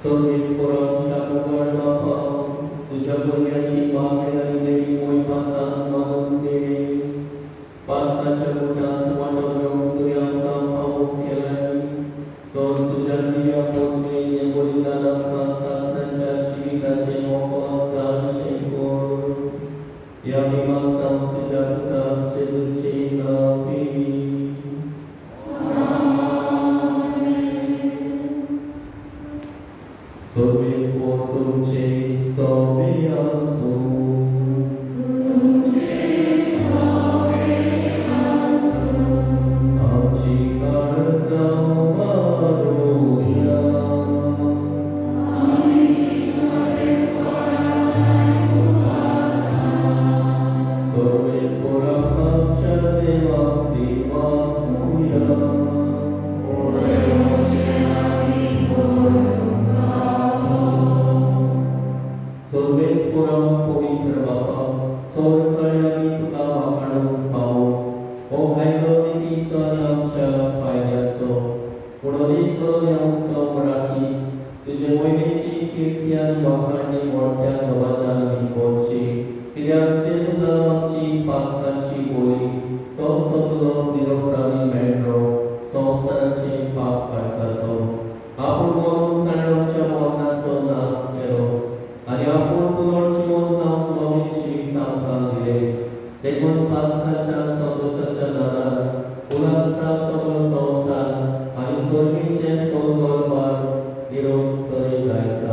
Sorriscoram Chapuar Bapa, Tujapuria Chipa Kedari Moi Pasan Mahunde, Pasta Chaputan Tumatoro Tuyam Kampa Kelani, Don Tujapuria Ponte Yebolina Laka Sasna Chachivita Chemoko Sashekor, Yamimakam Tujaputam Seduche Navi. Sorbis votum ce sobriasu. Acicar zaumaruia. Sorbis coram capcia de lacrima suia. Sorbis coram poviter Bapa, sor kayami tuka makanum pao, o haidoniti soanyamcha paidaso, urodi kodonyam kamraki, tuje moimechi kirtian bakani mortian babachan kochi, tidan chezudanamchi pastanchi boli, to sotulo niroprani mendro, somsanachi pap kartato, apurmonum tanamcha mohan sonas kero, 아니 앞으로 끊어지고 싸움도 미치 땅땅이래 대군 파스타차 서도차차 나라 오라스타 서도 서산 아니 솔미체 소돌발 이로 거의 가있다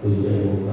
두제 못가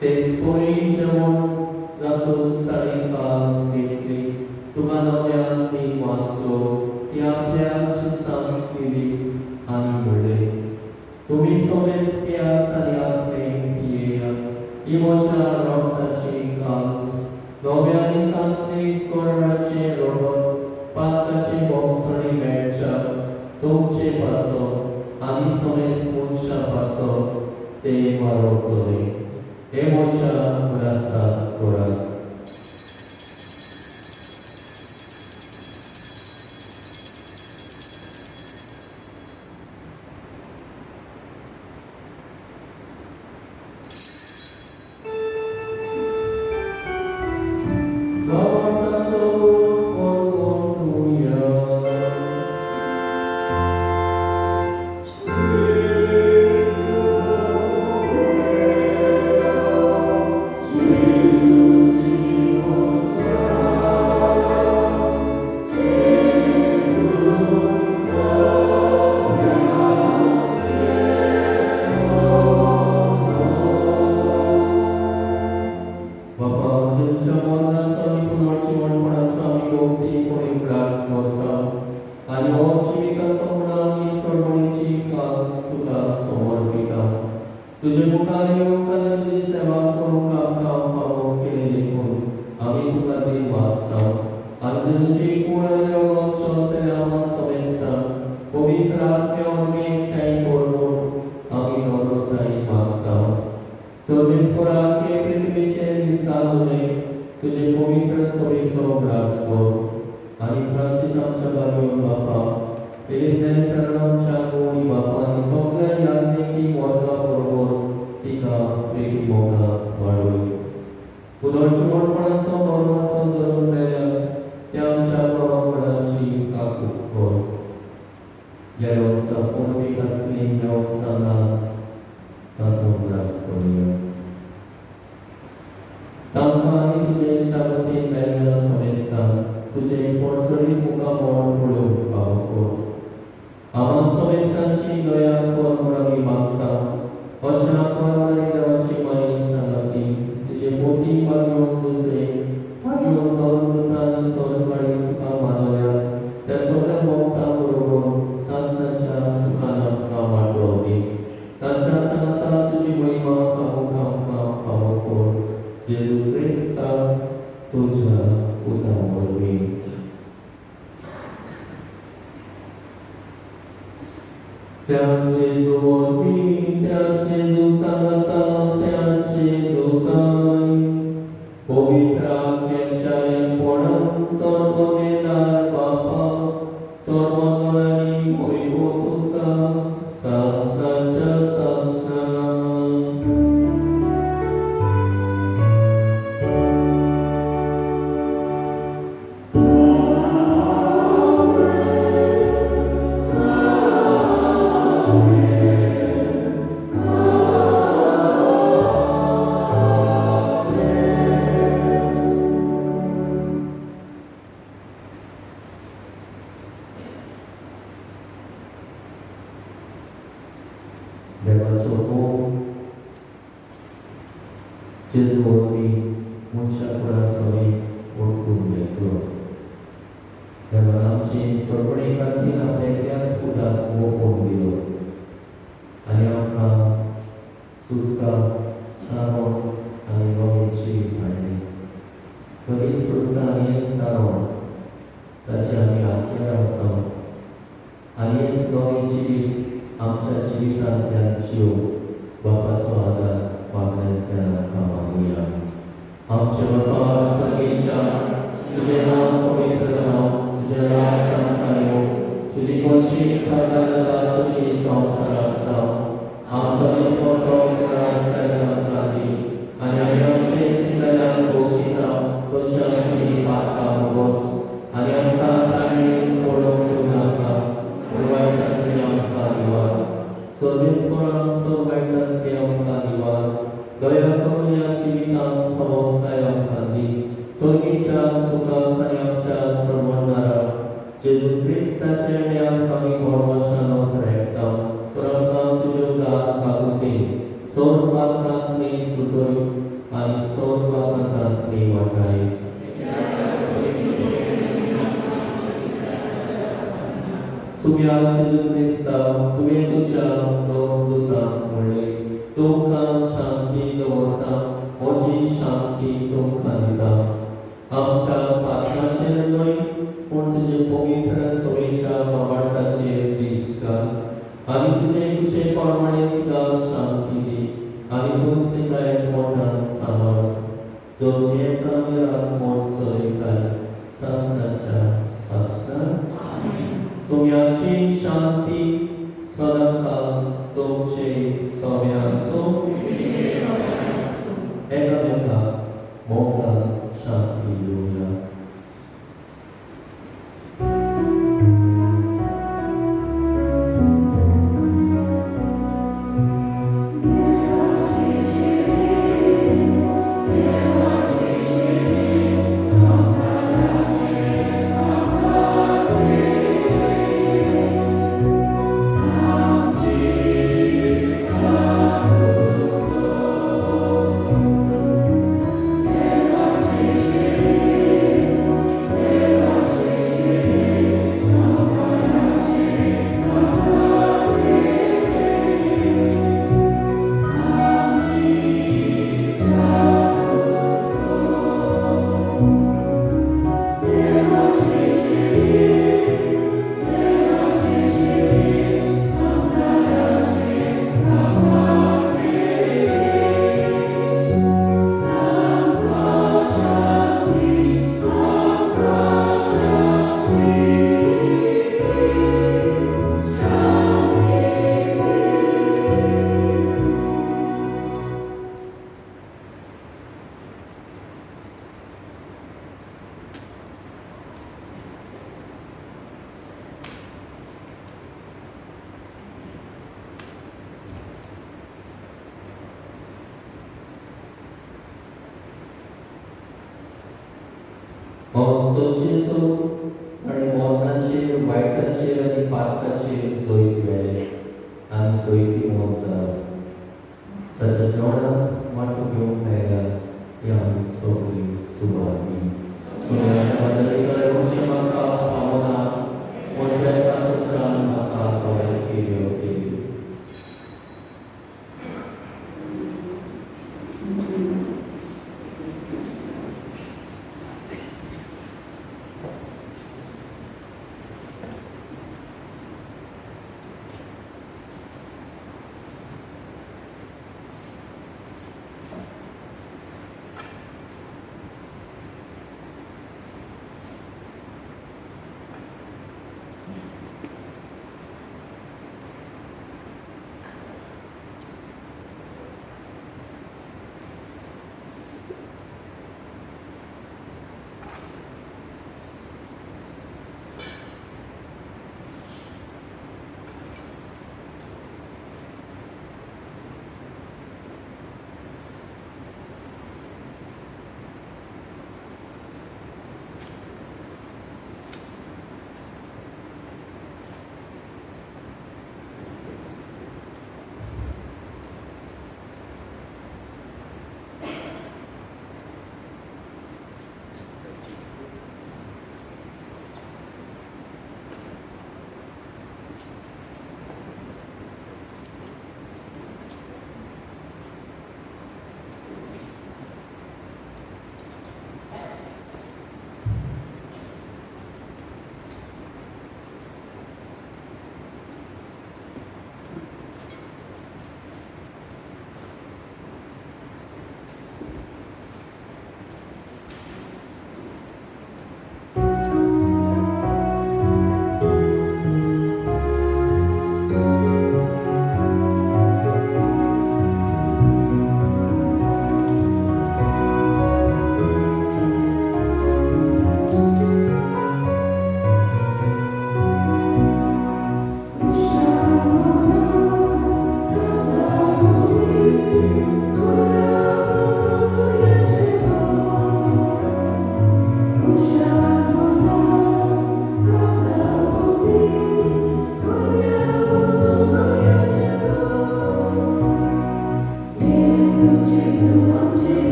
Expoigemon latus tarica sitli, tucanoia di vaso, iapia susam kiri, animule. Tumi somes pia tariate pia, imocha rotaci caus, noviani sasti corrace robot, pataci mopsoli mercia, dulce paso, anisomes mucha paso, te marocoli. Emocha merasa Quran. Jesus. आमच्या मरणाचो आनी पुनर्जीवनपणाचो आमी भोवती कोणी grass करता आनी हो जिविकाचो म्हणा आमी सडवणीची कास तुका समर्पिता तुजे मुखार येवंक आनी तुजी सेवा करूंक आमकां फावो केले देखून आमी तुका देव वाचता आनी तुजी कूड देवाचो ते आमा समेस्ता पवित्र आत्म्यावरवी एकठांय करून आमी नम्रताय मागता सर्वेश्वराके पृथ्वीचेर विस्तारले तुजे पवित्र सभेचो ग्रास कर आनी फ्रांसीस आमच्या बागेवन बापा पेरच्या गोडी बापा आनी सगळ्या याज्ञिकी वर्गा बरोबर तिका प्रेमी मोगात वाडय पुनर्जीवनपणाचो मरणाचो धरून मेल्यार त्या आमच्या परमपणाची काकूट कर ह्या वर्सा पूर्वी कसली ह्या वर्सांना ताचो ग्रास करूया तांकां आनी तुजे शागतीन मेल्ल्या समेस्ता तुजे पडसरी मुखां मोड पळोवंक फावो कर आम्हा समेस्तांची दया कर म्हूण आमी मागता अशा परमारी देवाची माई सांगाती तुजे पोटी पागेवन तुजे पागेवन तरुण सरकाळी तुका मानल्या त्या सगळ्या भक्तां बरोबर सासणाच्या सुखान आमकां वाटो दी ताच्या सांगता तुजी महिमा कामूक आमकां फावो कर जेजू क्रिस्ता तुज्या पुता वरवीं त्या जेजू वरवीं त्या जेजू सांगता त्या जेजू काय पवित्र आत्म्याच्या एकपणान सर्व वेदार बापा सर्वगणांनी वैभव तुका सासणाच्या सासणान देवाचो होम जेजू वरवीं मनशा कुळाचोय ओळखून घेतलो देवान आमची सगळे खातीर आपल्या त्याच पुताक ओपोवन दिलो आनी आमकां सुटका तारण आनी नवें जीव हाडली खरी सुटका आनी हेच तारण ताचे आमी आख्यान आसात आनी हेच नवें जीव आमच्या जिवितांतल्यान जीव बापाचो आदार मागण्यांतल्यान आमकां मागुया आमचे बापा सगळींच्या तुजें नांव पवित्र जावं तुजें राज आमकां येवं तुजी खोशी सदा जाता तशी संवसारांत जावं आमचो दिसवटो राजकारण आमकां दी आनी आमी आमचे चिंतनांत दोशिता तशी आमची पातकां बोस आनी आमकां ताणें पडोवंक दिवनाका पूण वायटांतल्यान आमकां निवार सर्वेस्परान सगळ्यांतल्यान आमकां निवार दया करून ह्या जिवितांत समस्ताय आमकां दी सर्गीच्या सुखांत आनी आमच्या सर्वनारा जेजू क्रिस्ताचे आनी आमकां आमी परमेशान रेखता तर आमकां तुजे उदार काकुती सौर पात्रांतली सुटय आनी सौर पात्रांतली वाटाय सुम्या जेजू क्रिस्ता तुवें तुज्या दोन दुतांक म्हणलें तुमकां शांती दवरता म्हजी शांती तुमकां दिता आमच्या पात्राचेर न्हय पूण तुजे पवित्र सवेच्या मावार्थाचेर दिश्ट घाल आनी तुजे कुशे प्रमाणे तिका शांती दी आनी तूंच तिका एकवटान सांबाळ जो जेता आमी राजमोट चलयताय सासणाच्या सासणान सोम्याची शांती सदांकाल तुमचे सोम्या एकामेकाक मोगान शांती दिवया Amen. सोदचेर ताणें मोन्नाचेर वायटाचेर आनी पातकाचेर सोय केले आनी सोयती मोजा ताच्या जेवणाक वांटो घेवंक मेळ्ळा ही आमी सगळीं सुवात दी. म्हाका पावना म्हज्या एका सुत्रान म्हाका कळ्ळें केल्यो केल्यो.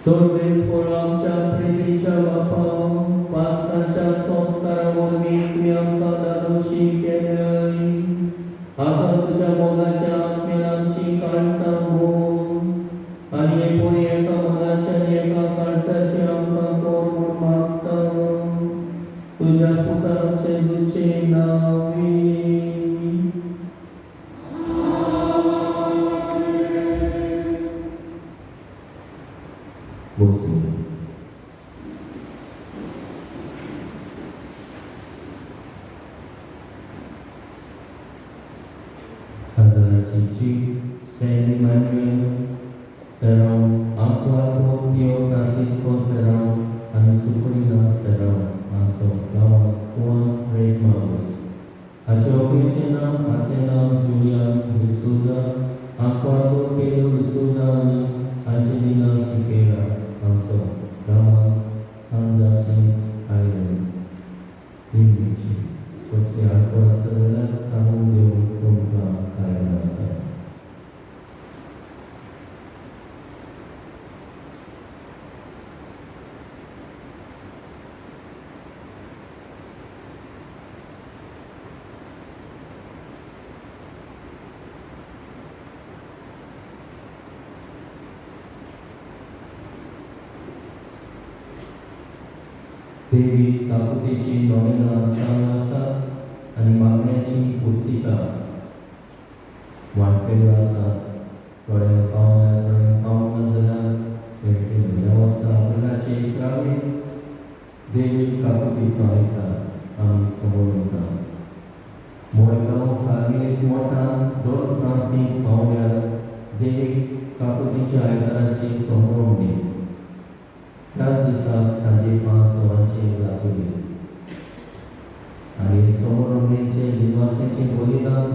Sorbeskolamca predica Bapa, Pastaca Sonskara Mormi Kuyamka Darushi Kenai, Akatuja Modacha Milamchi Kalsambu, Aniepurieka Modacha Nieka Kalsachiamka Kormu Makta, Tuja Puta Chezuchi Navi. Adalah Cici, Stanley Manuel, Serang, Aqua Pio Francisco Serang, Anisukurina Serang, Anso Lawan Juan Reis Maus, Acio Vicena, Athena, Julian D'Souza, Aqua Pedro D'Souza, Angelina Siqueira, Anso Lawan Sanjasi Island, Limiti, Jose Aqua Serena, Samudio Kumka. Dewi Takutici Nomina Samasa Animagneci Pustita Wan Pedasa Loren Kauna Loren Kauna Jalan Mungkin Jawa काकुतीचो आयतार आमी समोर उरता. मोळगांव कार्मेलीत मोठान 2 प्रांतीक पावल्यार देवीक काकुतीच्या आयताराची सोमरोवणी त्याच दिसाक सांजे 5 वरांचेर जातली. आनी सोमरोवणेचे दिवासनेचे बलिदान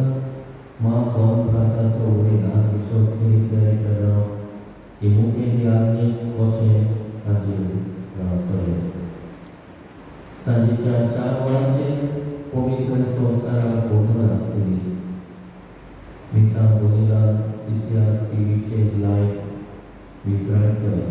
मां दोन प्रांताचो बलिदान विश्वोत्तरी तयार ही मुखेल आज्ञेक कशें ताजेर रावतले. सांजेच्या 4 वरांचेर पवित्र संस्काराक भोजन आसतली. मिसां बलिदान शिश्यार टीव्हीचेर लायव्ह वितरायतले.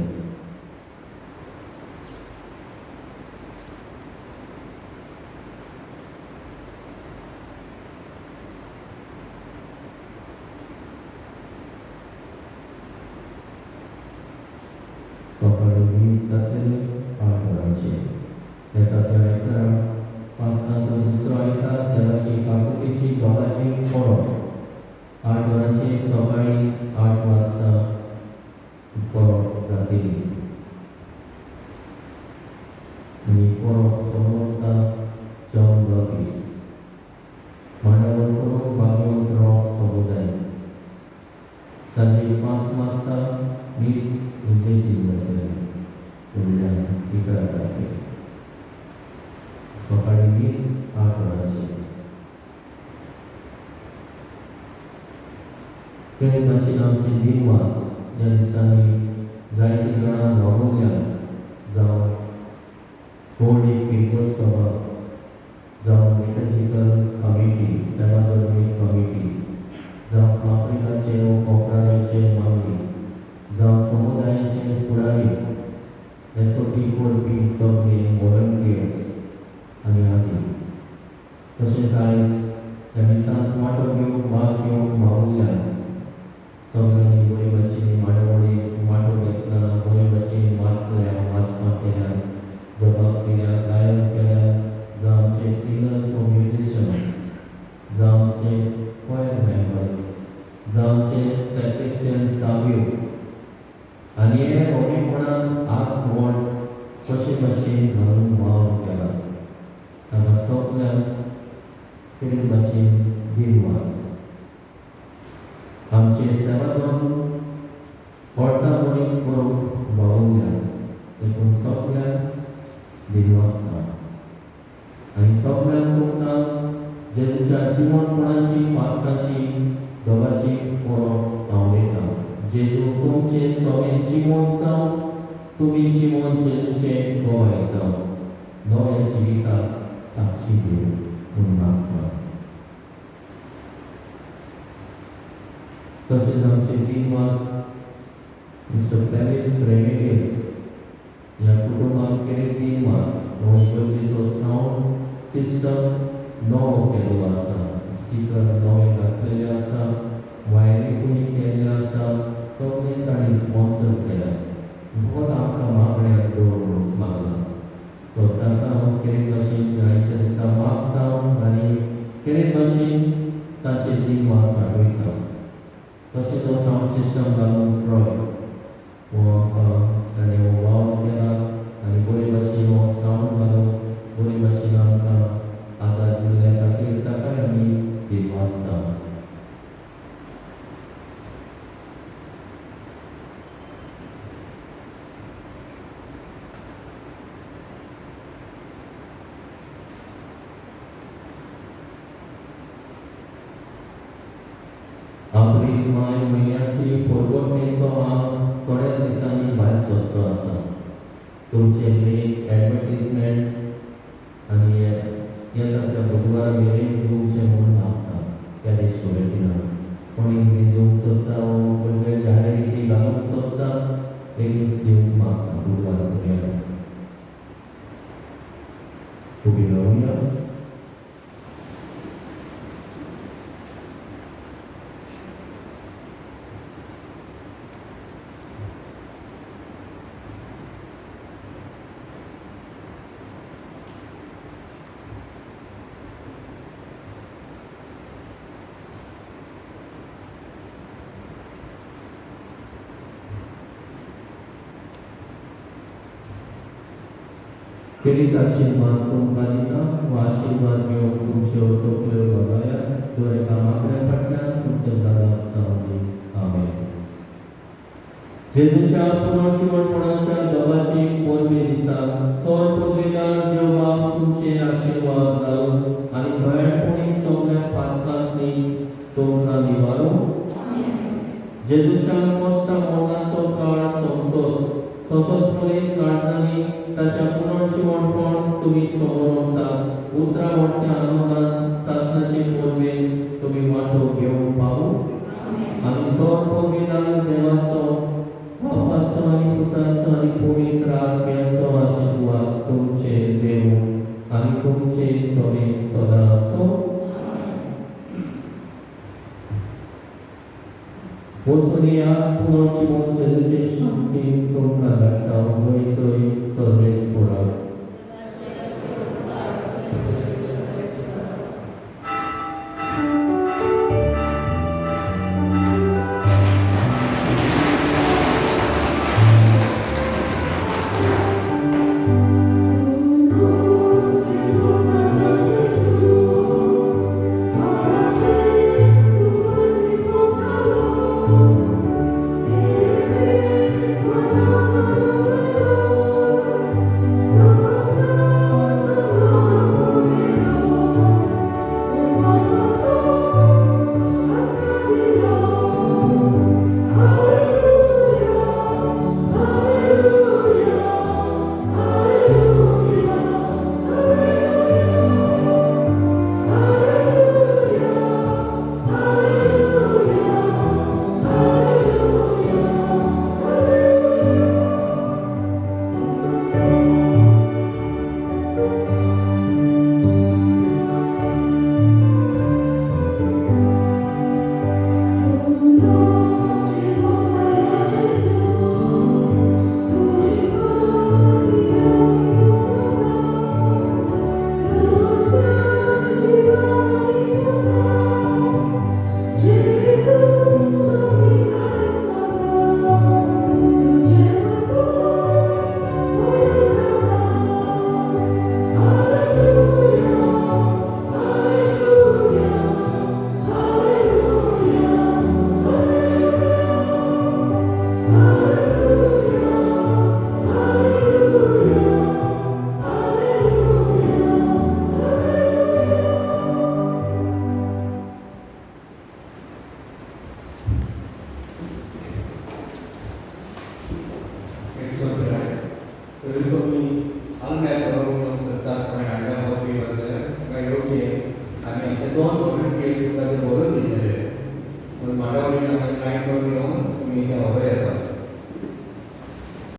सकाळी 20 जातले 8 वरांचेर येता त्या आयतारा पासनाचो दुसरो आयतार देवाची काकुतीची दोगाची परब 8 वरांचेर सकाळी 8 वाजता परब जातली. आनी परब समोरता जॉन बाप्टिस्ट मांडावळ करून भागवंत रॉक समुदाय. सांजे 5 वाजता मीस इंग्लिशीन जातले फुडल्या 11 तारखेर. सकाळी 20 8 वरांचेर ते भाशेन आमचे दिनवास ह्या दिसांनी जायती जाणां वावुरल्यांक जावं होली किर्तन सभा जावं लिटर्जिकल कमिटी सेवाधर्मीक कमिटी जावं आफ्रिकाचे वा कोंकणाचे मागणी जावं समुदायाचे फुडारी एसओटी करपी सगळे व्हॉलंटियर्स आनी आदी तशेंच आयज ह्या दिसांत वांटो घेवंक भाग घेवंक वावुरल्यांक सगळ्यांनी बरे भाशेन मांडावळी वांटो घेतला. बरे भाशेन वाचल्या वाचपाक केल्या जबाब दिल्या गायन केल्या जावं आमचे सिंगर्स वा म्युजिशियन्स जावं आमचे क्वायर मेंबर्स जावं आमचे सॅक्रिस्टियन साव्यो आनी हे ओमेपणान आत्मवड कशे भाशेन घालून वावर केला ताका सगळ्यांक तेच भाशेन दिनवास. आमचे सेवाधर्म व्हडटा बरी करूंक वावुरल्यांक देखून सगळ्यांक दिनवासता. आनी सगळ्यांक तुमकां जेजूच्या जिवनपणाची पासकाची दोगाची परब आवडटा. जेजू तुमचे सगळें जिवन जावं तुमी जिवन जेजूचें गोवाय जावं नव्या जिविताक साक्षी दिवं म्हूण मागता. तशेंच आमचे दिनवास मिस्टर फेलिक्स रेमेडियस ह्या कुटुंबाक केले दिनवास हो इगर्जेचो सावंड सिस्टम नवो केल्लो आसा. स्पीकर नवे घातलेले आसा. वायरी केल्ले आसा. सगळें ताणें स्पॉन्सर केल्या. बहुत आमकां मागण्याक दवरूंक मागला. तो ताका हांव केले भाशेन आयच्या दिसा मागता आनी केले भाशेन ताचे दिनवास आठयता. तशेंच हो सावंड सिस्टम घालून ट्रॉय हो आमकां ताणें हो वावर केला आनी बरे भाशेन हो सावंड घालून बरे भाशेन आमकां आदार दिल्ल्या खातीर ताकाय आमी दिनवासता. एप्रिल मे म्हयन्याची परगोटणेचो हांव थोड्याच दिसांनी भायर सरचो आसा. तुमचे मेक एडवर्टिजमेंट आनी येता त्या बुधवार मेरेन दिवचें म्हूण मागता त्या रेस्टॉरंटान. कोणी दिवंक सोदता वो खंयच्याय जाहिराती घालूंक सोदता एक दीस दिवंक मागता बुधवार पर्यंत. उबी रावया. केली आशीर्वाद तुमकां वो आशीर्वाद घेवन तुमच्यो तकल्यो बगायात दोळे कामाकडे पडल्यात तुमच्या झाडाक जावंदी आमेन. जेजूच्या पुनर्जीवनपणाच्या देवाची पोरबे दिसाक सोर पदवेदार देव बाप तुमचे आशीर्वाद घालून आनी दयाळपणी सगळ्या पातकांतली तुमकां निवारो. जेजूच्या कश्ट मोगाचो काळ सोंतोच काळजांनी ताच्या पुनर्जीवनपण तुमी समोरतात उतरावट्या आनंदान सासणाचे पोरबे तुमी वांटो घेवंक पावू. आनी सोर पदवेदार देवाचो बापाचो आनी पुताचो आनी पवित्र आत्म्याचो आशीर्वाद तुमचेर देव आनी तुमचे सोबे सदां आसूं. वचून या पुनर्जीवन जेजूचे शांती तुमकां धाडटा.